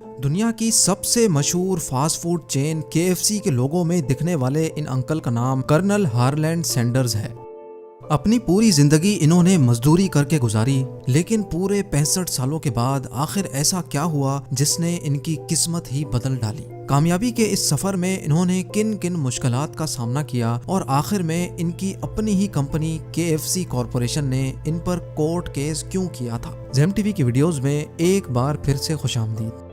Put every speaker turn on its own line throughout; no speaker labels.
दुनिया की सबसे मशहूर फास्ट फूड चेन KFC के लोगों में दिखने वाले इन अंकल का नाम कर्नल हार्लैंड सैंडर्स है। अपनी पूरी जिंदगी इन्होंने मजदूरी करके गुजारी, लेकिन पूरे 65 सालों के बाद आखिर ऐसा क्या हुआ जिसने इनकी किस्मत ही बदल डाली। कामयाबी के इस सफर में इन्होंने किन किन मुश्किलात का सामना किया और आखिर में इनकी अपनी ही कंपनी KFC कॉरपोरेशन ने इन पर कोर्ट केस क्यों किया था। जेम टीवी की वीडियोस में एक बार फिर से खुशामदीद।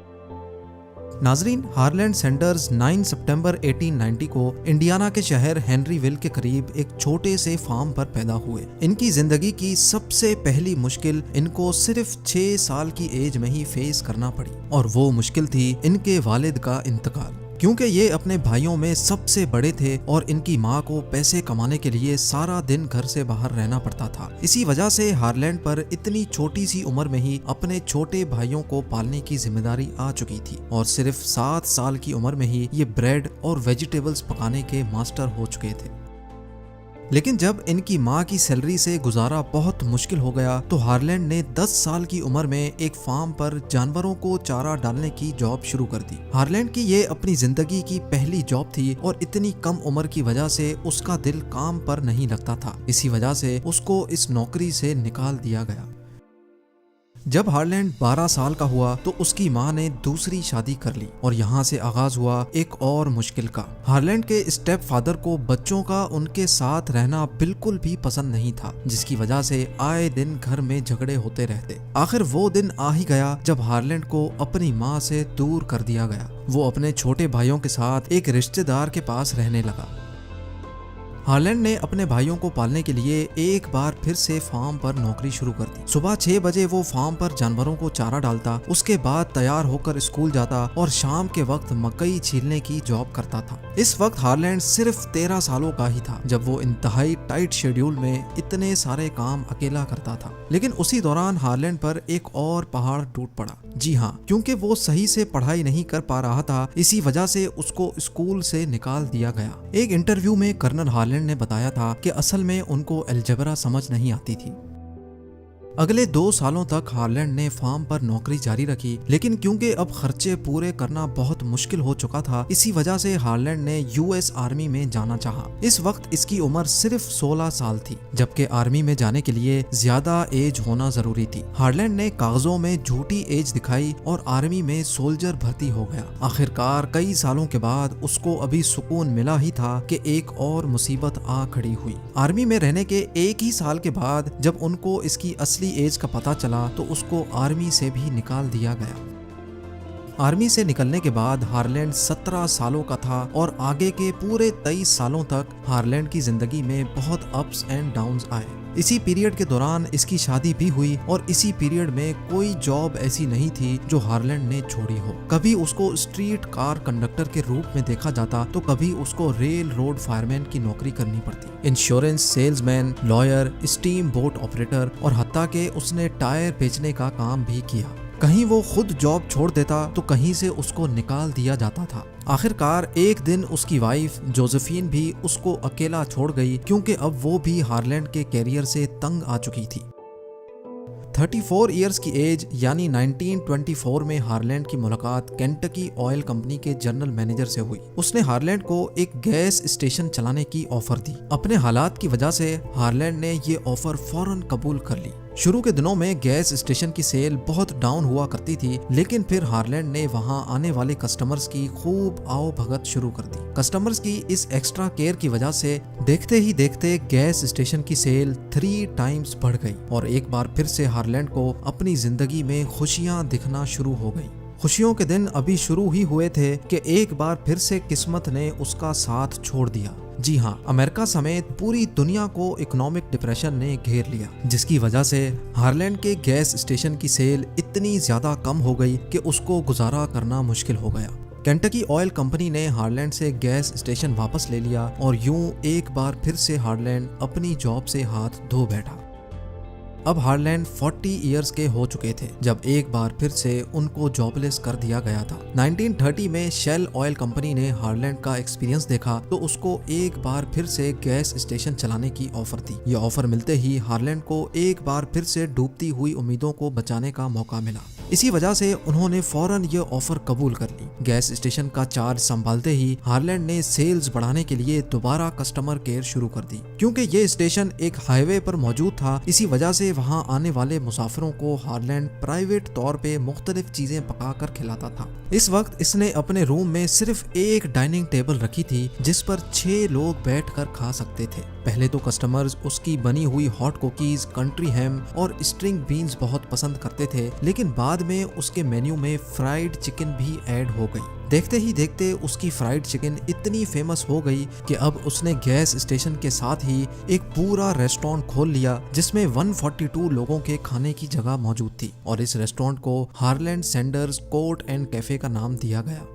नाजरीन, हार्लैंड सैंडर्स 9 सितंबर 1890 को इंडियाना के शहर हेनरीविल के करीब एक छोटे से फार्म पर पैदा हुए। इनकी जिंदगी की सबसे पहली मुश्किल इनको सिर्फ 6 साल की एज में ही फेस करना पड़ी और वो मुश्किल थी इनके वालिद का इंतकाल। क्योंकि ये अपने भाइयों में सबसे बड़े थे और इनकी माँ को पैसे कमाने के लिए सारा दिन घर से बाहर रहना पड़ता था। इसी वजह से हार्लैंड पर इतनी छोटी सी उम्र में ही अपने छोटे भाइयों को पालने की जिम्मेदारी आ चुकी थी और सिर्फ 7 साल की उम्र में ही ये ब्रेड और वेजिटेबल्स पकाने के मास्टर हो चुके थे। लेकिन जब इनकी माँ की सैलरी से गुजारा बहुत मुश्किल हो गया तो हार्लैंड ने 10 साल की उम्र में एक फार्म पर जानवरों को चारा डालने की जॉब शुरू कर दी। हार्लैंड की ये अपनी जिंदगी की पहली जॉब थी और इतनी कम उम्र की वजह से उसका दिल काम पर नहीं लगता था। इसी वजह से उसको इस नौकरी से निकाल दिया गया। जब हार्लैंड 12 साल का हुआ तो उसकी माँ ने दूसरी शादी कर ली और यहाँ से आगाज हुआ एक और मुश्किल का। हार्लैंड के स्टेप फादर को बच्चों का उनके साथ रहना बिल्कुल भी पसंद नहीं था, जिसकी वजह से आए दिन घर में झगड़े होते रहते। आखिर वो दिन आ ही गया जब हार्लैंड को अपनी माँ से दूर कर दिया गया। वो अपने छोटे भाइयों के साथ एक रिश्तेदार के पास रहने लगा। हार्लैंड ने अपने भाइयों को पालने के लिए एक बार फिर से फार्म पर नौकरी शुरू कर दी। सुबह 6 बजे वो फार्म पर जानवरों को चारा डालता, उसके बाद तैयार होकर स्कूल जाता और शाम के वक्त मकई छीलने की जॉब करता था। इस वक्त हार्लैंड सिर्फ 13 सालों का ही था जब वो इंतहाई टाइट शेड्यूल में इतने सारे काम अकेला करता था। लेकिन उसी दौरान हार्लैंड पर एक और पहाड़ टूट पड़ा। जी हाँ, क्योंकि वो सही से पढ़ाई नहीं कर पा रहा था, इसी वजह से उसको स्कूल से निकाल दिया गया। एक इंटरव्यू में कर्नल हार्लैंड ने बताया था कि असल में उनको अलजेब्रा समझ नहीं आती थी। अगले 2 सालों तक हार्लैंड ने फार्म पर नौकरी जारी रखी, लेकिन क्योंकि अब खर्चे पूरे करना बहुत मुश्किल हो चुका था, इसी वजह से हार्लैंड ने US आर्मी में जाना चाहा। इस वक्त इसकी उम्र सिर्फ 16 साल थी, जबकि आर्मी में जाने के लिए ज्यादा एज होना जरूरी थी। हार्लैंड ने कागजों में झूठी एज दिखाई और आर्मी में सोल्जर भर्ती हो गया। आखिरकार कई सालों के बाद उसको अभी सुकून मिला ही था कि एक और मुसीबत आ खड़ी हुई। आर्मी में रहने के 1 ही साल के बाद जब उनको इसकी असली एज का पता चला तो उसको आर्मी से भी निकाल दिया गया। आर्मी से निकलने के बाद हार्लैंड 17 सालों का था और आगे के पूरे 23 सालों तक हार्लैंड की जिंदगी में बहुत अप्स एंड डाउन्स आए। इसी पीरियड के दौरान इसकी शादी भी हुई और इसी पीरियड में कोई जॉब ऐसी नहीं थी जो हार्लैंड ने छोड़ी हो। कभी उसको स्ट्रीट कार कंडक्टर के रूप में देखा जाता तो कभी उसको रेल रोड फायरमैन की नौकरी करनी पड़ती। Insurance salesman, lawyer, steam boat operator और हत्ता के उसने टायर बेचने का काम भी किया। कहीं वो खुद जॉब छोड़ देता तो कहीं से उसको निकाल दिया जाता था। आखिरकार एक दिन उसकी वाइफ जोसेफिन भी उसको अकेला छोड़ गई, क्योंकि अब वो भी हार्लैंड के कैरियर से तंग आ चुकी थी। 34 इयर्स की एज यानी 1924 में हार्लैंड की मुलाकात केंटकी ऑयल कंपनी के जनरल मैनेजर से हुई। उसने हार्लैंड को एक गैस स्टेशन चलाने की ऑफर दी। अपने हालात की वजह से हार्लैंड ने ये ऑफर फौरन कबूल कर ली। शुरू के दिनों में गैस स्टेशन की सेल बहुत डाउन हुआ करती थी, लेकिन फिर हार्लैंड ने वहां आने वाले कस्टमर्स की खूब आओ भगत शुरू कर दी। कस्टमर्स की इस एक्स्ट्रा केयर की वजह से देखते ही देखते गैस स्टेशन की सेल 3 टाइम्स बढ़ गई और एक बार फिर से हार्लैंड को अपनी जिंदगी में खुशियां दिखना शुरू हो गई। खुशियों के दिन अभी शुरू ही हुए थे कि एक बार फिर से किस्मत ने उसका साथ छोड़ दिया। जी हाँ, अमेरिका समेत पूरी दुनिया को इकोनॉमिक डिप्रेशन ने घेर लिया, जिसकी वजह से हार्लैंड के गैस स्टेशन की सेल इतनी ज्यादा कम हो गई कि उसको गुजारा करना मुश्किल हो गया। केंटकी ऑयल कंपनी ने हार्लैंड से गैस स्टेशन वापस ले लिया और यूं एक बार फिर से हार्लैंड अपनी जॉब से हाथ धो बैठा। अब हार्लैंड 40 इयर्स के हो चुके थे जब एक बार फिर से उनको जॉबलेस कर दिया गया था। 1930 में शेल ऑयल कंपनी ने हार्लैंड का एक्सपीरियंस देखा तो उसको एक बार फिर से गैस स्टेशन चलाने की ऑफर दी। यह ऑफर मिलते ही हार्लैंड को एक बार फिर से डूबती हुई उम्मीदों को बचाने का मौका मिला। इसी वजह से उन्होंने फौरन ये ऑफर कबूल कर ली। गैस स्टेशन का चार्ज संभालते ही हार्लैंड ने सेल्स बढ़ाने के लिए दोबारा कस्टमर केयर शुरू कर दी। क्योंकि ये स्टेशन एक हाईवे पर मौजूद था, इसी वजह से वहाँ आने वाले मुसाफिरों को हार्लैंड प्राइवेट तौर पे मुख्तलिफ चीजें पका कर खिलाता था। इस वक्त इसने अपने रूम में सिर्फ एक डाइनिंग टेबल रखी थी जिस पर 6 लोग बैठकर खा सकते थे। पहले तो कस्टमर्स उसकी बनी हुई हॉट कुकीज, कंट्री हैम और स्ट्रिंग बीन्स बहुत पसंद करते थे, लेकिन बाद में उसके मेन्यू में फ्राइड चिकन भी ऐड हो गई। देखते ही देखते उसकी फ्राइड चिकन इतनी फेमस हो गई कि अब उसने गैस स्टेशन के साथ ही एक पूरा रेस्टोरेंट खोल लिया जिसमें 142 लोगों के खाने की जगह मौजूद थी और इस रेस्टोरेंट को Harland Sanders court and cafe का नाम दिया गया।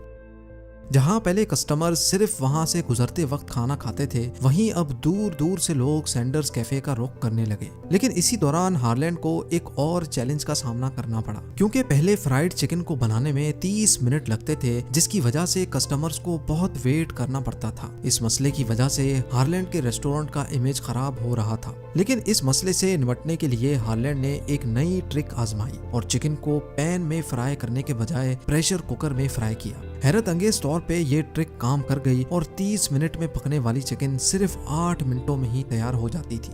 जहां पहले कस्टमर सिर्फ वहां से गुजरते वक्त खाना खाते थे, वहीं अब दूर दूर से लोग सैंडर्स कैफे का रुख करने लगे। लेकिन इसी दौरान हार्लैंड को एक और चैलेंज का सामना करना पड़ा, क्योंकि पहले फ्राइड चिकन को बनाने में 30 मिनट लगते थे, जिसकी वजह से कस्टमर्स को बहुत वेट करना पड़ता था। इस मसले की वजह से हार्लैंड के रेस्टोरेंट का इमेज खराब हो रहा था। लेकिन इस मसले से निपटने के लिए हार्लैंड ने एक नई ट्रिक आजमाई और चिकन को पैन में फ्राई करने के बजाय प्रेशर कुकर में फ्राई किया। हैरत अंगेज तौर पे ये ट्रिक काम कर गई और 30 मिनट में पकने वाली चिकन सिर्फ 8 मिनटों में ही तैयार हो जाती थी।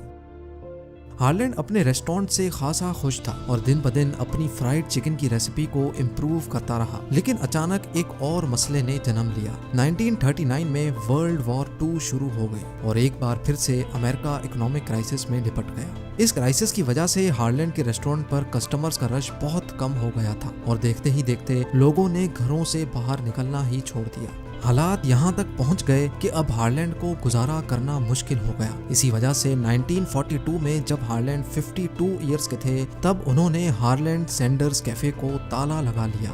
हार्लैंड अपने रेस्टोरेंट से खासा खुश था और दिन ब दिन अपनी फ्राइड चिकन की रेसिपी को इम्प्रूव करता रहा। लेकिन अचानक एक और मसले ने जन्म लिया। 1939 में वर्ल्ड वॉर 2 शुरू हो गई और एक बार फिर से अमेरिका इकोनॉमिक क्राइसिस में लिपट गया। इस क्राइसिस की वजह से हार्लैंड के रेस्टोरेंट पर कस्टमर्स का रश बहुत कम हो गया था और देखते ही देखते लोगों ने घरों से बाहर निकलना ही छोड़ दिया। हालात यहाँ तक पहुँच गए कि अब हार्लैंड को गुजारा करना मुश्किल हो गया। इसी वजह से 1942 में जब हार्लैंड 52 इयर्स के थे, तब उन्होंने हार्लैंड सैंडर्स कैफे को ताला लगा लिया।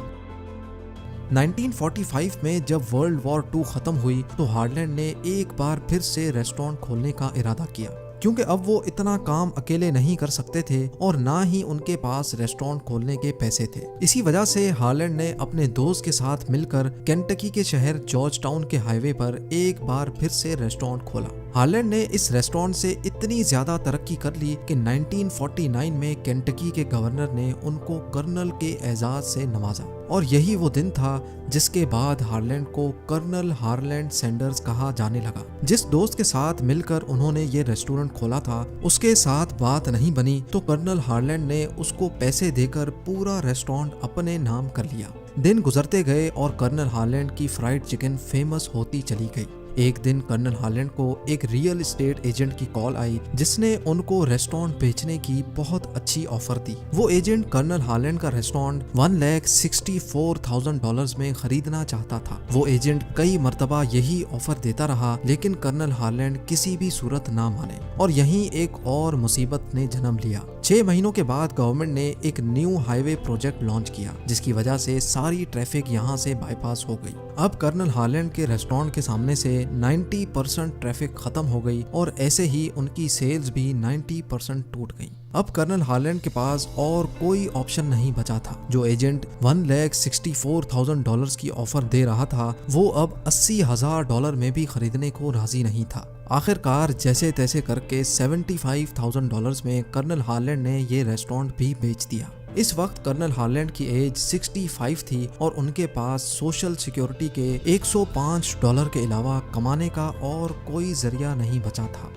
1945 में जब वर्ल्ड वॉर 2 खत्म हुई तो हार्लैंड ने एक बार फिर से रेस्टोरेंट खोलने का इरादा किया, क्योंकि अब वो इतना काम अकेले नहीं कर सकते थे और ना ही उनके पास रेस्टोरेंट खोलने के पैसे थे। इसी वजह से हार्लैंड ने अपने दोस्त के साथ मिलकर केंटकी के शहर जॉर्ज टाउन के हाईवे पर एक बार फिर से रेस्टोरेंट खोला। हार्लैंड ने इस रेस्टोरेंट से इतनी ज्यादा तरक्की कर ली कि 1949 में केंटकी के गवर्नर ने उनको कर्नल के एजाज से नवाजा और यही वो दिन था जिसके बाद हार्लैंड को कर्नल हार्लैंड सैंडर्स कहा जाने लगा। जिस दोस्त के साथ मिलकर उन्होंने ये रेस्टोरेंट खोला था, उसके साथ बात नहीं बनी तो कर्नल हार्लैंड ने उसको पैसे देकर पूरा रेस्टोरेंट अपने नाम कर लिया। दिन गुजरते गए और कर्नल हार्लैंड की फ्राइड चिकन फेमस होती चली गई। एक दिन कर्नल हार्लैंड को एक रियल एस्टेट एजेंट की कॉल आई जिसने उनको रेस्टोरेंट बेचने की बहुत अच्छी ऑफर दी। वो एजेंट कर्नल हार्लैंड का रेस्टोरेंट $1,64,000 में खरीदना चाहता था। वो एजेंट कई मर्तबा यही ऑफर देता रहा, लेकिन कर्नल हार्लैंड किसी भी सूरत ना माने और यहीं एक और मुसीबत ने जन्म लिया। 6 महीनों के बाद गवर्नमेंट ने एक न्यू हाईवे प्रोजेक्ट लॉन्च किया, जिसकी वजह से सारी ट्रैफिक यहाँ से बाईपास हो गई। अब कर्नल हार्लैंड के रेस्टोरेंट के सामने से 90% ट्रैफिक खत्म हो गई और ऐसे ही उनकी सेल्स भी 90% टूट गई। अब कर्नल हार्लैंड के पास और कोई ऑप्शन नहीं बचा था। जो एजेंट $1,64,000 की ऑफर दे रहा था, वो अब $80,000 में भी खरीदने को राजी नहीं था। आखिरकार जैसे तैसे करके $75,000 में कर्नल हार्लैंड ने ये रेस्टोरेंट भी बेच दिया। इस वक्त कर्नल हार्लैंड की एज 65 थी और उनके पास सोशल सिक्योरिटी के $105 के अलावा कमाने का और कोई जरिया नहीं बचा था।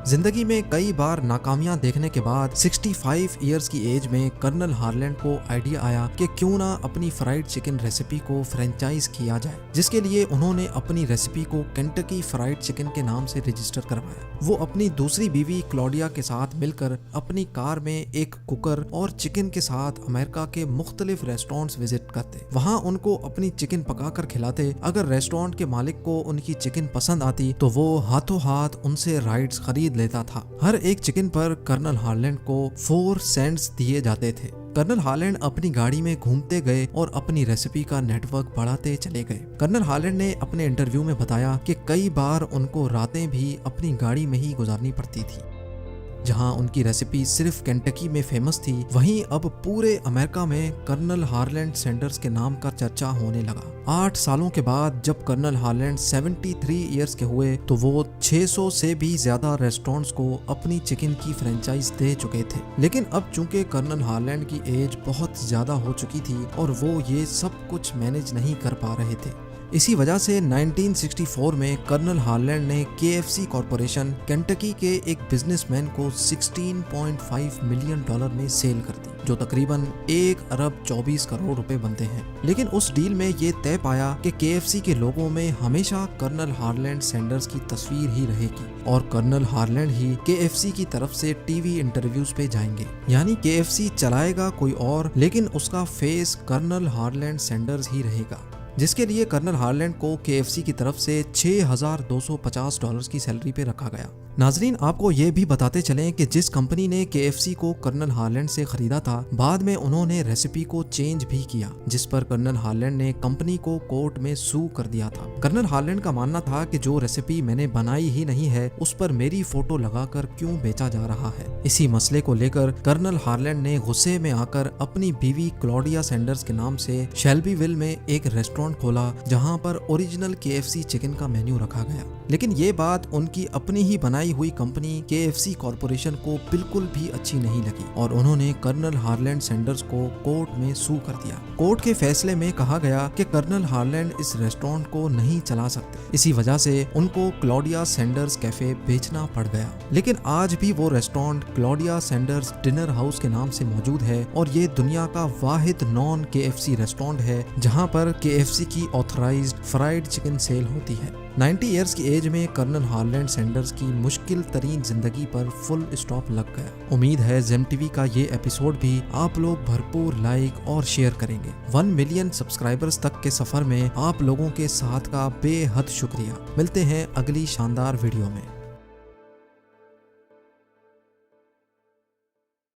जिंदगी में कई बार नाकामियां देखने के बाद 65 इयर्स की एज में कर्नल हार्लैंड को आइडिया आया कि क्यों ना अपनी फ्राइड चिकन रेसिपी को फ्रेंचाइज किया जाए, जिसके लिए उन्होंने अपनी रेसिपी को केंटकी फ्राइड चिकन के नाम से रजिस्टर करवाया। वो अपनी दूसरी बीवी क्लॉडिया के साथ मिलकर अपनी कार में एक कुकर और चिकन के साथ अमेरिका के मुख्तलिफ रेस्टोरेंट्स विजिट करते। वहाँ उनको अपनी चिकन पकाकर खिलाते। अगर रेस्टोरेंट के मालिक को उनकी चिकन पसंद आती तो वो हाथों हाथ उनसे राइट्स खरीद लेता था। हर एक चिकन पर कर्नल हार्लैंड को 4 सेंट्स दिए जाते थे। कर्नल हार्लैंड अपनी गाड़ी में घूमते गए और अपनी रेसिपी का नेटवर्क बढ़ाते चले गए। कर्नल हार्लैंड ने अपने इंटरव्यू में बताया कि कई बार उनको रातें भी अपनी गाड़ी में ही गुजारनी पड़ती थी। जहां उनकी रेसिपी सिर्फ केंटकी में फेमस थी, वहीं अब पूरे अमेरिका में कर्नल हार्लैंड सैंडर्स के नाम का चर्चा होने लगा। 8 सालों के बाद जब कर्नल हार्लैंड 73 इयर्स के हुए तो वो 600 से भी ज्यादा रेस्टोरेंट्स को अपनी चिकन की फ्रेंचाइज दे चुके थे। लेकिन अब चूंकि कर्नल हार्लैंड की एज बहुत ज्यादा हो चुकी थी और वो ये सब कुछ मैनेज नहीं कर पा रहे थे। इसी वजह से 1964 में कर्नल हार्लैंड ने KFC कॉरपोरेशन केंटकी के एक बिजनेसमैन को $16.5 मिलियन में सेल कर दी, जो तकरीबन 1 अरब 24 करोड़ रुपए बनते हैं। लेकिन उस डील में ये तय पाया कि KFC के लोगों में हमेशा कर्नल हार्लैंड सैंडर्स की तस्वीर ही रहेगी और कर्नल हार्लैंड ही KFC की तरफ से टीवी इंटरव्यूज पे जाएंगे। यानी KFC चलाएगा कोई और, लेकिन उसका फेस कर्नल हार्लैंड सैंडर्स ही रहेगा, जिसके लिए कर्नल हार्लैंड को KFC की तरफ से $6,250 की सैलरी पे रखा गया। नाजरीन, आपको ये भी बताते चलें कि जिस कंपनी ने KFC को कर्नल हार्लैंड से खरीदा था, बाद में उन्होंने रेसिपी को चेंज भी किया, जिस पर कर्नल हार्लैंड ने कंपनी को कोर्ट में सू कर दिया था। कर्नल हार्लैंड का मानना था कि जो रेसिपी मैंने बनाई ही नहीं है उस पर मेरी फोटो लगाकर क्यों बेचा जा रहा है। इसी मसले को लेकर कर्नल हार्लैंड ने गुस्से में आकर अपनी बीवी क्लॉडिया सैंडर्स के नाम से शेल्बीविल में एक रेस्टोरेंट खोला, जहां पर ओरिजिनल KFC चिकन का मेन्यू रखा गया। लेकिन ये बात उनकी अपनी ही बनाई हुई कंपनी KFC कॉरपोरेशन को बिल्कुल भी अच्छी नहीं लगी और उन्होंने कर्नल हार्लैंड सैंडर्स को कोर्ट में सू कर दिया। कोर्ट के फैसले में कहा गया कि कर्नल हार्लैंड इस रेस्टोरेंट को नहीं चला सकते, इसी वजह से उनको क्लॉडिया सैंडर्स कैफे बेचना पड़ गया। लेकिन आज भी वो restaurant Claudia Sanders dinner house के नाम से मौजूद है और ये दुनिया का वाहिद नॉन KFC रेस्टोरेंट है जहां पर KFC की ऑथराइज्ड फ्राइड चिकन सेल होती है। 90 इयर्स की एज में कर्नल हार्लैंड सैंडर्स की मुश्किल तरीन जिंदगी पर फुल स्टॉप लग गया। उम्मीद है जेम टीवी का ये एपिसोड भी आप लोग भरपूर लाइक और शेयर करेंगे। 1 मिलियन सब्सक्राइबर्स तक के सफर में आप लोगों के साथ का बेहद शुक्रिया। मिलते हैं अगली शानदार वीडियो में।